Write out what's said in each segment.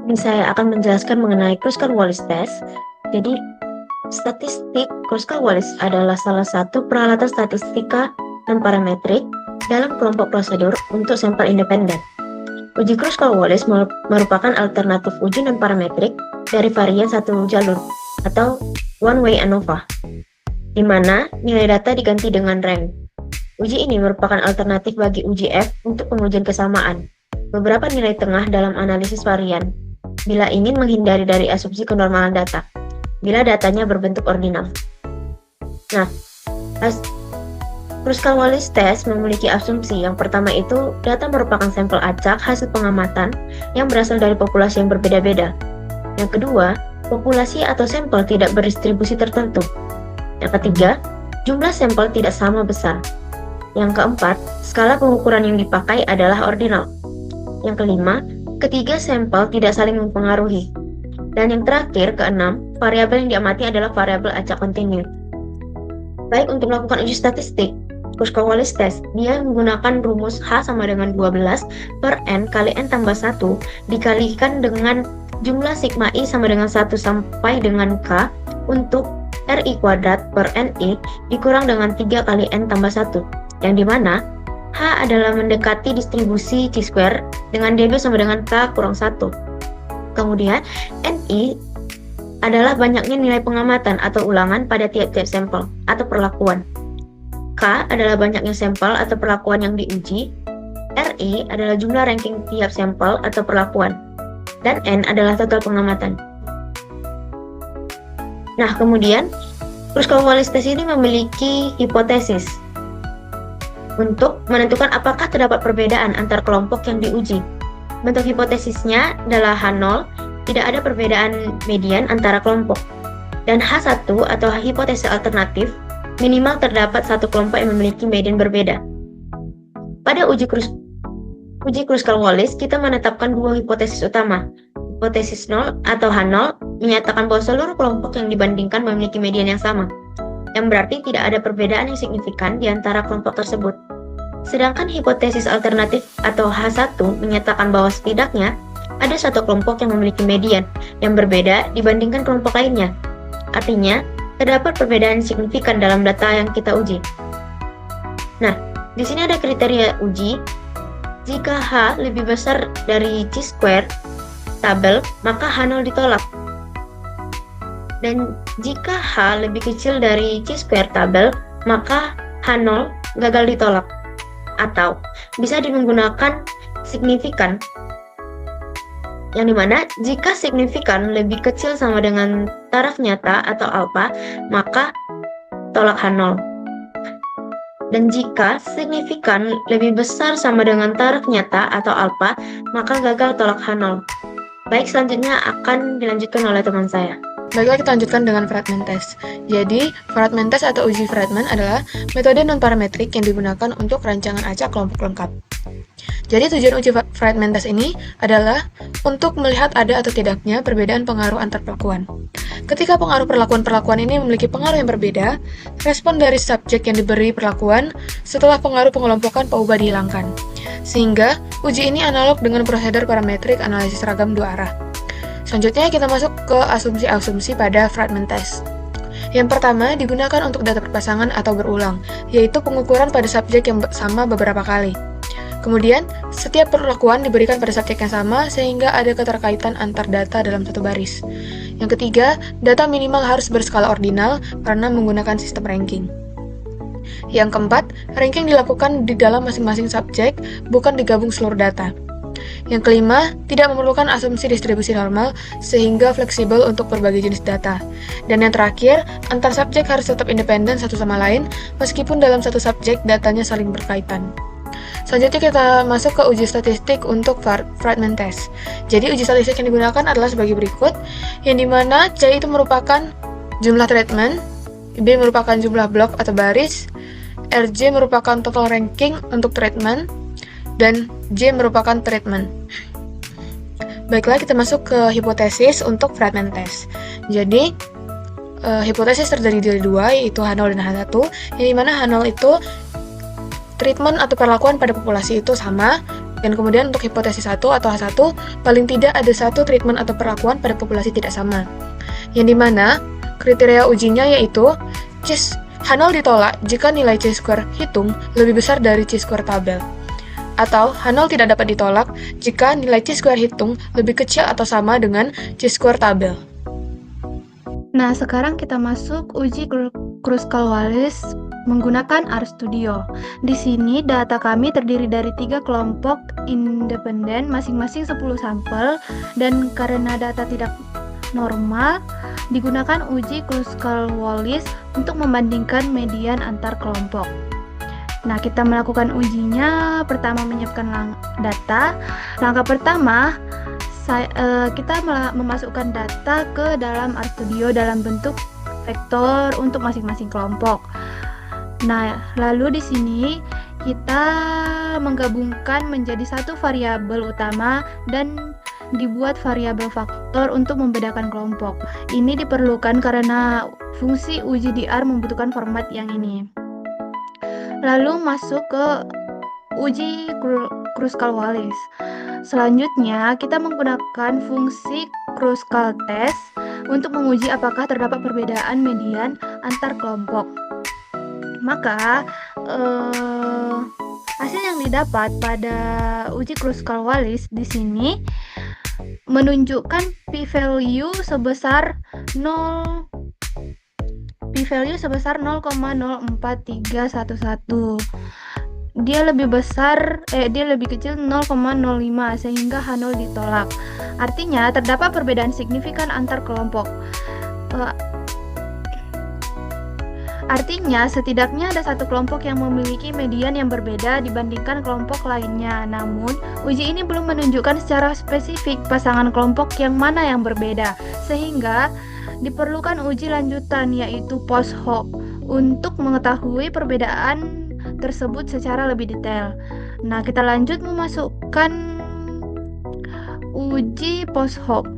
Ini saya akan menjelaskan mengenai Kruskal-Wallis test. Jadi, statistik Kruskal-Wallis adalah salah satu peralatan statistika non-parametrik dalam kelompok prosedur untuk sampel independen. Uji Kruskal-Wallis merupakan alternatif uji non-parametrik dari varian satu jalur atau one-way ANOVA, di mana nilai data diganti dengan rank. Uji ini merupakan alternatif bagi uji F untuk pengujian kesamaan, beberapa nilai tengah dalam analisis varian, bila ingin menghindari dari asumsi kenormalan data, bila datanya berbentuk ordinal. Nah, Kruskal-Wallis test memiliki asumsi. Yang pertama itu, data merupakan sampel acak hasil pengamatan yang berasal dari populasi yang berbeda-beda. Yang kedua, populasi atau sampel tidak berdistribusi tertentu. Yang ketiga, jumlah sampel tidak sama besar. Yang keempat, skala pengukuran yang dipakai adalah ordinal. Yang kelima, ketiga sampel tidak saling mempengaruhi. Dan yang terakhir, keenam, variabel yang diamati adalah variabel acak kontinu. Baik, untuk melakukan uji statistik Kruskal-Wallis test, dia menggunakan rumus H sama dengan 12 per N kali N tambah 1 dikalikan dengan jumlah sigma I sama dengan 1 sampai dengan K untuk RI kuadrat per NI dikurang dengan 3 kali N tambah 1, yang dimana H adalah mendekati distribusi chi-square dengan DB sama dengan K kurang 1. Kemudian NI adalah banyaknya nilai pengamatan atau ulangan pada tiap-tiap sampel atau perlakuan. K adalah banyaknya sampel atau perlakuan yang diuji. RI adalah jumlah ranking tiap sampel atau perlakuan. Dan N adalah total pengamatan. Nah, kemudian Kruskal-Wallis test ini memiliki hipotesis untuk menentukan apakah terdapat perbedaan antar kelompok yang diuji. Bentuk hipotesisnya adalah H0, tidak ada perbedaan median antara kelompok. Dan H1 atau hipotesis alternatif, minimal terdapat satu kelompok yang memiliki median berbeda. Pada uji Kruskal-Wallis, kita menetapkan dua hipotesis utama. Hipotesis 0 atau H0 menyatakan bahwa seluruh kelompok yang dibandingkan memiliki median yang sama, yang berarti tidak ada perbedaan yang signifikan di antara kelompok tersebut. Sedangkan hipotesis alternatif atau H1 menyatakan bahwa setidaknya ada satu kelompok yang memiliki median yang berbeda dibandingkan kelompok lainnya. Artinya, terdapat perbedaan signifikan dalam data yang kita uji. Nah, di sini ada kriteria uji. Jika H lebih besar dari chi-square tabel, maka H0 ditolak. Dan jika H lebih kecil dari chi-square tabel, maka H0 gagal ditolak. Atau bisa menggunakan signifikan, yang dimana jika signifikan lebih kecil sama dengan taraf nyata atau alfa, maka tolak H0. Dan jika signifikan lebih besar sama dengan taraf nyata atau alfa, maka gagal tolak H0. Baik, selanjutnya akan dilanjutkan oleh teman saya. Baiklah, kita lanjutkan dengan Friedman test. Jadi, Friedman test atau uji Friedman adalah metode non-parametrik yang digunakan untuk rancangan acak kelompok lengkap. Jadi, tujuan uji Friedman test ini adalah untuk melihat ada atau tidaknya perbedaan pengaruh antar perlakuan. Ketika pengaruh perlakuan-perlakuan ini memiliki pengaruh yang berbeda, respon dari subjek yang diberi perlakuan setelah pengaruh pengelompokan PUBA dihilangkan. Sehingga, uji ini analog dengan prosedur parametrik analisis ragam dua arah. Selanjutnya kita masuk ke asumsi-asumsi pada Friedman test. Yang pertama digunakan untuk data berpasangan atau berulang, yaitu pengukuran pada subjek yang sama beberapa kali. Kemudian, setiap perlakuan diberikan pada subjek yang sama sehingga ada keterkaitan antar data dalam satu baris. Yang ketiga, data minimal harus berskala ordinal karena menggunakan sistem ranking. Yang keempat, ranking dilakukan di dalam masing-masing subjek, bukan digabung seluruh data. Yang kelima, tidak memerlukan asumsi distribusi normal sehingga fleksibel untuk berbagai jenis data. Dan yang terakhir, antar subjek harus tetap independen satu sama lain meskipun dalam satu subjek datanya saling berkaitan. Selanjutnya kita masuk ke uji statistik untuk Friedman test. Jadi uji statistik yang digunakan adalah sebagai berikut, yang dimana C itu merupakan jumlah treatment, B merupakan jumlah blok atau baris, RJ merupakan total ranking untuk treatment, dan J merupakan treatment. Baiklah, kita masuk ke hipotesis untuk Friedman test. Jadi, hipotesis terdiri dari dua, yaitu H0 dan H1, yang dimana H0 itu treatment atau perlakuan pada populasi itu sama, Dan kemudian untuk hipotesis 1 atau H1, paling tidak ada satu treatment atau perlakuan pada populasi tidak sama. Yang dimana kriteria ujinya yaitu H0 ditolak jika nilai chi-square hitung lebih besar dari chi-square tabel. Atau H0 tidak dapat ditolak jika nilai chi-square hitung lebih kecil atau sama dengan chi-square tabel. Nah, sekarang kita masuk uji Kruskal-Wallis menggunakan RStudio. Di sini data kami terdiri dari 3 kelompok independen, masing-masing 10 sampel, dan karena data tidak normal, digunakan uji Kruskal-Wallis untuk membandingkan median antar kelompok. Nah, kita melakukan ujinya. Pertama, menyiapkan data. Langkah pertama, kita memasukkan data ke dalam RStudio dalam bentuk vektor untuk masing-masing kelompok. Nah, lalu di sini kita menggabungkan menjadi satu variabel utama dan dibuat variabel faktor untuk membedakan kelompok. Ini diperlukan karena fungsi uji DR membutuhkan format yang ini. Lalu masuk ke uji Kruskal-Wallis. Selanjutnya, kita menggunakan fungsi Kruskal test untuk menguji apakah terdapat perbedaan median antar kelompok. Maka, hasil yang didapat pada uji Kruskal-Wallis di sini menunjukkan p-value sebesar 0,04311. Dia lebih kecil 0,05 sehingga H0 ditolak. Artinya terdapat perbedaan signifikan antar kelompok. Artinya setidaknya ada satu kelompok yang memiliki median yang berbeda dibandingkan kelompok lainnya. Namun, uji ini belum menunjukkan secara spesifik pasangan kelompok yang mana yang berbeda, sehingga diperlukan uji lanjutan yaitu post hoc untuk mengetahui perbedaan tersebut secara lebih detail. Nah, kita lanjut memasukkan uji post hoc.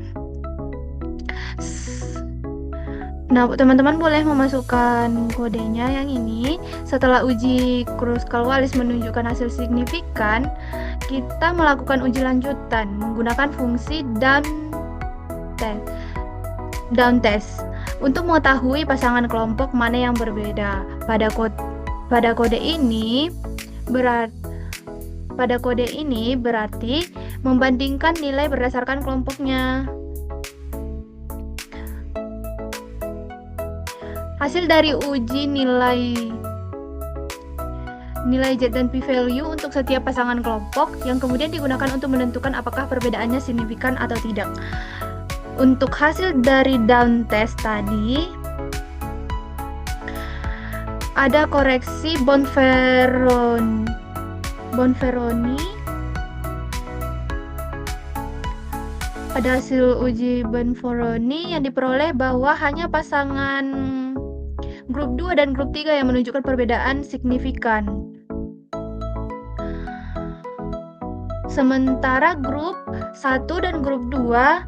Nah, teman-teman boleh memasukkan kodenya yang ini. Setelah uji Kruskal-Wallis menunjukkan hasil signifikan, kita melakukan uji lanjutan menggunakan fungsi down test untuk mengetahui pasangan kelompok mana yang berbeda. Pada kode ini berarti membandingkan nilai berdasarkan kelompoknya. Hasil dari uji nilai Z dan p-value untuk setiap pasangan kelompok yang kemudian digunakan untuk menentukan apakah perbedaannya signifikan atau tidak. Untuk hasil dari down test tadi, ada koreksi Bonferroni. Pada hasil uji Bonferroni yang diperoleh bahwa hanya pasangan grup 2 dan grup 3 yang menunjukkan perbedaan signifikan. Sementara grup 1 dan grup 2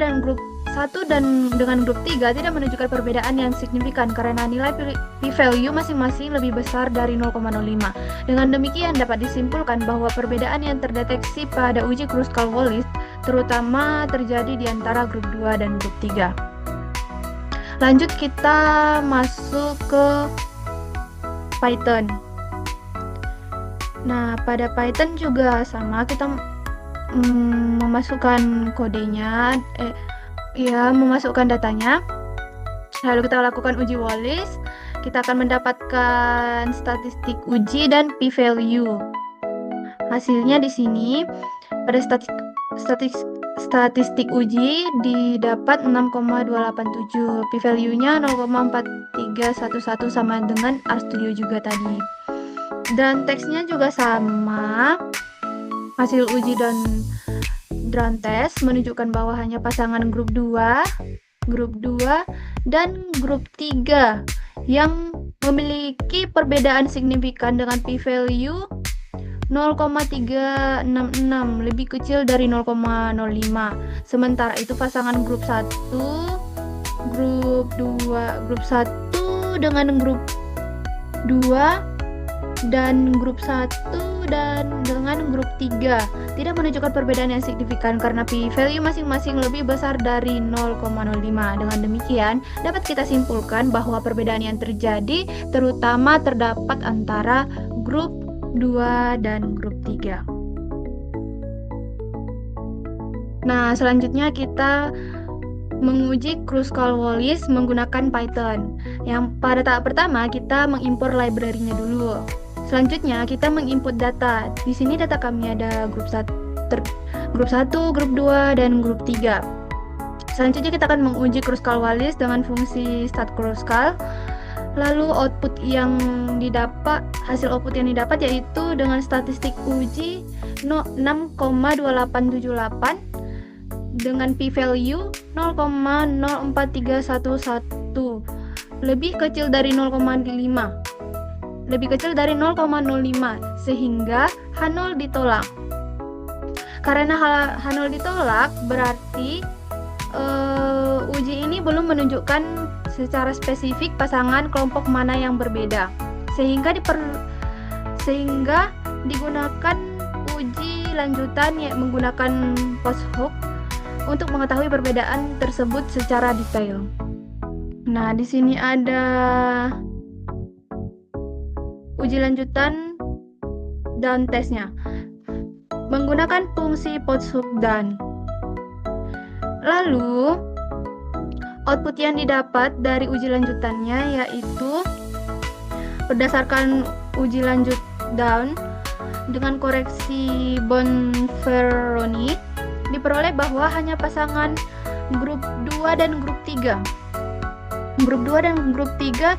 dan grup 1 dan dengan grup 3 tidak menunjukkan perbedaan yang signifikan karena nilai p-value masing-masing lebih besar dari 0,05. Dengan demikian dapat disimpulkan bahwa perbedaan yang terdeteksi pada uji Kruskal-Wallis terutama terjadi di antara grup 2 dan grup 3. Lanjut kita masuk ke Python. Nah, pada Python juga sama, kita memasukkan kodenya, memasukkan datanya. Lalu kita lakukan uji Wallis. Kita akan mendapatkan statistik uji dan p-value. Hasilnya di sini pada statistik uji didapat 6,287. P-value-nya 0,4311 sama dengan RStudio juga tadi. Dan teksnya juga sama. Hasil uji dan drone test menunjukkan bahwa hanya pasangan grup 2 dan grup 3 yang memiliki perbedaan signifikan dengan p-value 0,366, lebih kecil dari 0,05. Sementara itu pasangan grup 1 dengan grup 2 dan grup 1 dan dengan grup 3 tidak menunjukkan perbedaan yang signifikan karena p-value masing-masing lebih besar dari 0,05. Dengan demikian, dapat kita simpulkan bahwa perbedaan yang terjadi terutama terdapat antara grup 2 dan grup 3. Nah, selanjutnya kita menguji Kruskal-Wallis menggunakan Python. Yang pada tahap pertama kita mengimpor library-nya dulu. Selanjutnya kita menginput data. Di sini data kami ada grup 1, grup 2, dan grup 3. Selanjutnya kita akan menguji Kruskal-Wallis dengan fungsi start_Kruskal. Lalu hasil output yang didapat yaitu dengan statistik uji 6,2878 dengan p-value 0,04311, lebih kecil dari 0,5. Lebih kecil dari 0,05 sehingga H0 ditolak. Karena H0 ditolak berarti uji ini belum menunjukkan secara spesifik pasangan kelompok mana yang berbeda, sehingga digunakan uji lanjutan yang menggunakan post-hoc untuk mengetahui perbedaan tersebut secara detail. Nah, di sini ada uji lanjutan dan tesnya menggunakan fungsi post-hoc dan. Lalu output yang didapat dari uji lanjutannya yaitu berdasarkan uji lanjut down dengan koreksi Bonferroni diperoleh bahwa hanya pasangan grup 2 dan grup 3. Grup 2 dan grup 3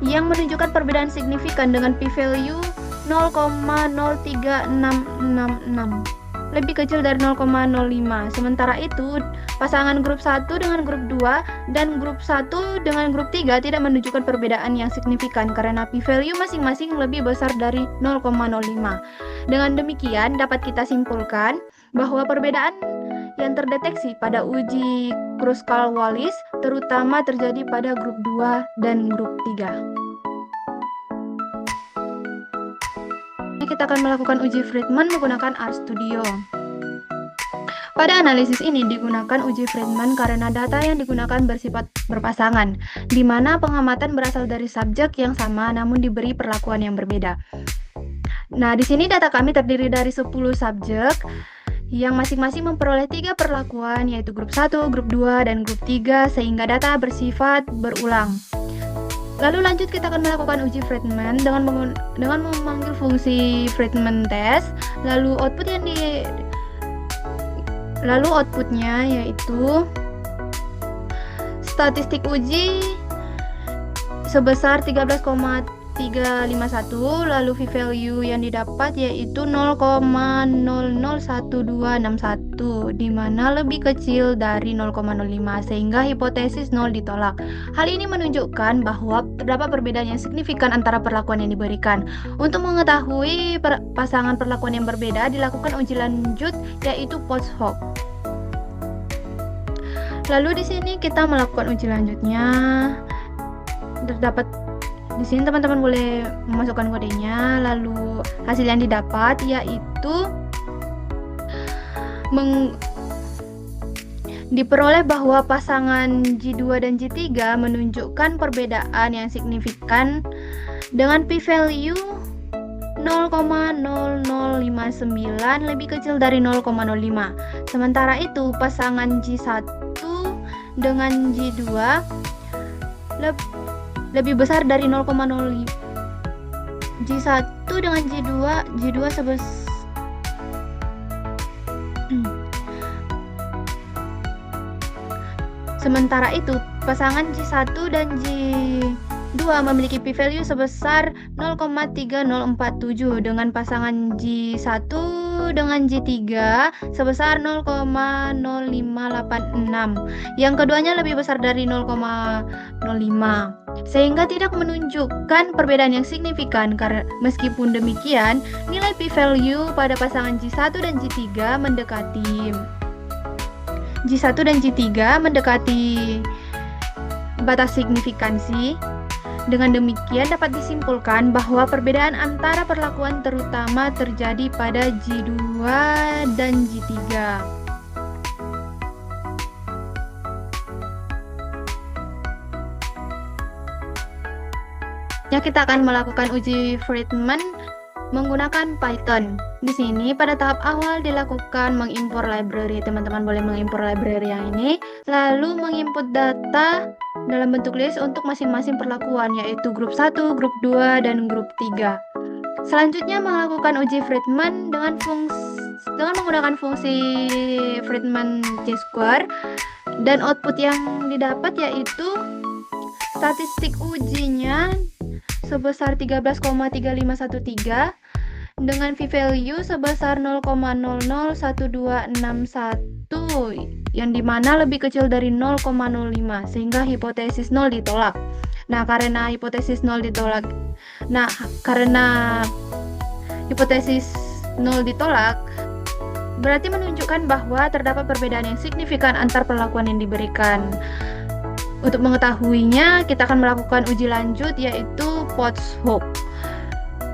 yang menunjukkan perbedaan signifikan dengan p-value 0,03666, lebih kecil dari 0,05. Sementara itu, pasangan grup 1 dengan grup 2 dan grup 1 dengan grup 3 tidak menunjukkan perbedaan yang signifikan karena p-value masing-masing lebih besar dari 0,05. Dengan demikian, dapat kita simpulkan bahwa perbedaan yang terdeteksi pada uji Kruskal-Wallis terutama terjadi pada grup 2 dan grup 3. Kita akan melakukan uji Friedman menggunakan RStudio. Pada analisis ini digunakan uji Friedman karena data yang digunakan bersifat berpasangan, di mana pengamatan berasal dari subjek yang sama namun diberi perlakuan yang berbeda. Nah, di sini data kami terdiri dari 10 subjek yang masing-masing memperoleh 3 perlakuan, yaitu grup 1, grup 2, dan grup 3, sehingga data bersifat berulang. Lalu lanjut kita akan melakukan uji Friedman dengan memanggil fungsi Friedman test. Lalu outputnya yaitu statistik uji sebesar 13,351, lalu p-value yang didapat yaitu 0,001261, di mana lebih kecil dari 0,05 sehingga hipotesis 0 ditolak. Hal ini menunjukkan bahwa terdapat perbedaan yang signifikan antara perlakuan yang diberikan. Untuk mengetahui pasangan perlakuan yang berbeda dilakukan uji lanjut yaitu post-hoc. Lalu di sini kita melakukan uji lanjutnya. Terdapat di sini teman-teman boleh memasukkan kodenya. Lalu hasil yang didapat yaitu diperoleh bahwa pasangan J2 dan J3 menunjukkan perbedaan yang signifikan dengan p-value 0,0059 lebih kecil dari 0,05. Sementara itu pasangan J1 dengan J2 lebih besar dari 0,05. J1 dengan J2 Sementara itu, pasangan J1 dan J2 memiliki p-value sebesar 0,3047 dengan pasangan J1 dengan J3 sebesar 0,0586. Yang keduanya lebih besar dari 0,05 sehingga tidak menunjukkan perbedaan yang signifikan. Karena meskipun demikian, nilai p-value pada pasangan J1 dan J3 mendekati batas signifikansi Dengan demikian dapat disimpulkan bahwa perbedaan antara perlakuan terutama terjadi pada G2 dan G3. Ya, kita akan melakukan uji Friedman menggunakan Python. Di sini pada tahap awal dilakukan mengimpor library. Teman-teman boleh mengimpor library yang ini, lalu menginput data dalam bentuk list untuk masing-masing perlakuan, yaitu grup 1, grup 2, dan grup 3. Selanjutnya melakukan uji Friedman dengan menggunakan fungsi Friedman Chi-square, dan output yang didapat yaitu statistik ujinya sebesar 13,3513 dengan p-value sebesar 0,001261 yang dimana lebih kecil dari 0,05 sehingga hipotesis 0 ditolak. Karena hipotesis 0 ditolak berarti menunjukkan bahwa terdapat perbedaan yang signifikan antar perlakuan yang diberikan. Untuk mengetahuinya, kita akan melakukan uji lanjut yaitu Potts-Hook.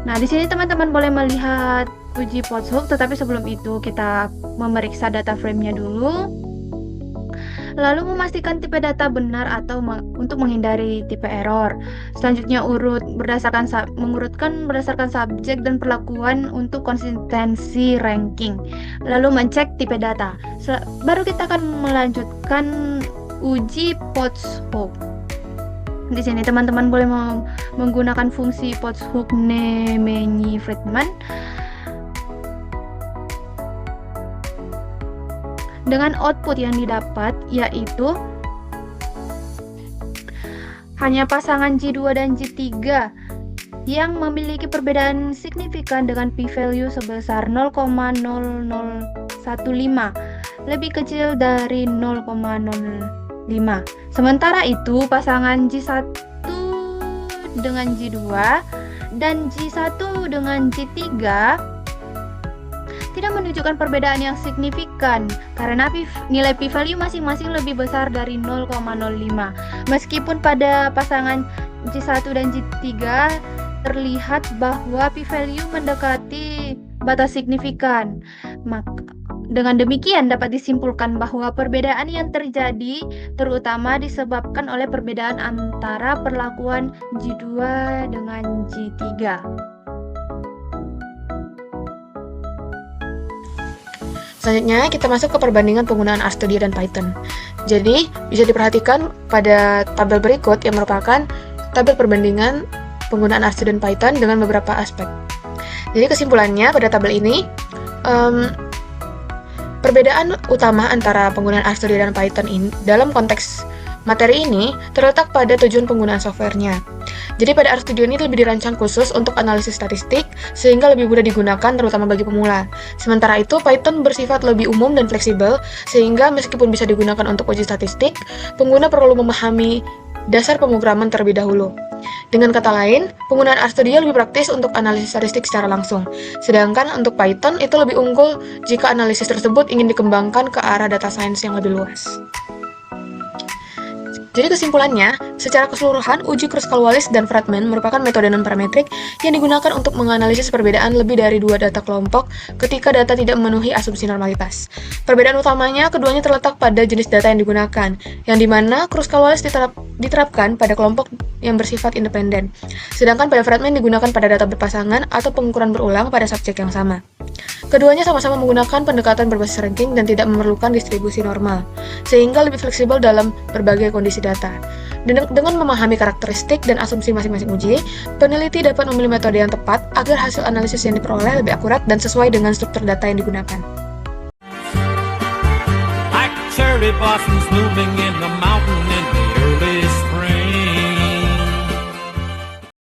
Di sini teman-teman boleh melihat uji Potts-Hook, tetapi sebelum itu kita memeriksa data frame-nya dulu. Lalu memastikan tipe data benar atau untuk menghindari tipe error. Selanjutnya mengurutkan berdasarkan subjek dan perlakuan untuk konsistensi ranking. Lalu mencek tipe data. Baru kita akan melanjutkan uji Potts-Hook. Di sini teman-teman boleh menggunakan fungsi Potts-Hook Nemenyi-Friedman dengan output yang didapat yaitu hanya pasangan G2 dan G3 yang memiliki perbedaan signifikan dengan p-value sebesar 0,0015 lebih kecil dari 0,05. Sementara itu, pasangan G1 dengan G2 dan G1 dengan G3 tidak menunjukkan perbedaan yang signifikan karena nilai p-value masing-masing lebih besar dari 0,05. Meskipun pada pasangan G1 dan G3 terlihat bahwa p-value mendekati batas signifikan. Dengan demikian dapat disimpulkan bahwa perbedaan yang terjadi terutama disebabkan oleh perbedaan antara perlakuan G2 dengan G3. Selanjutnya kita masuk ke perbandingan penggunaan RStudio dan Python. Jadi bisa diperhatikan pada tabel berikut yang merupakan tabel perbandingan penggunaan RStudio dan Python dengan beberapa aspek. Jadi kesimpulannya pada tabel ini perbedaan utama antara penggunaan RStudio dan Python dalam konteks materi ini terletak pada tujuan penggunaan softwarenya. Jadi pada RStudio ini lebih dirancang khusus untuk analisis statistik sehingga lebih mudah digunakan terutama bagi pemula. Sementara itu Python bersifat lebih umum dan fleksibel sehingga meskipun bisa digunakan untuk uji statistik, pengguna perlu memahami dasar pemrograman terlebih dahulu. Dengan kata lain, penggunaan RStudio lebih praktis untuk analisis statistik secara langsung. Sedangkan untuk Python itu lebih unggul jika analisis tersebut ingin dikembangkan ke arah data science yang lebih luas. Jadi kesimpulannya, secara keseluruhan, uji Kruskal-Wallis dan Friedman merupakan metode non-parametrik yang digunakan untuk menganalisis perbedaan lebih dari dua data kelompok ketika data tidak memenuhi asumsi normalitas. Perbedaan utamanya, keduanya terletak pada jenis data yang digunakan, yang dimana Kruskal-Wallis diterapkan pada kelompok yang bersifat independen, sedangkan pada Friedman digunakan pada data berpasangan atau pengukuran berulang pada subjek yang sama. Keduanya sama-sama menggunakan pendekatan berbasis ranking dan tidak memerlukan distribusi normal, sehingga lebih fleksibel dalam berbagai kondisi data. Dengan memahami karakteristik dan asumsi masing-masing uji, peneliti dapat memilih metode yang tepat agar hasil analisis yang diperoleh lebih akurat dan sesuai dengan struktur data yang digunakan. Like cherry blossoms blooming in the mountain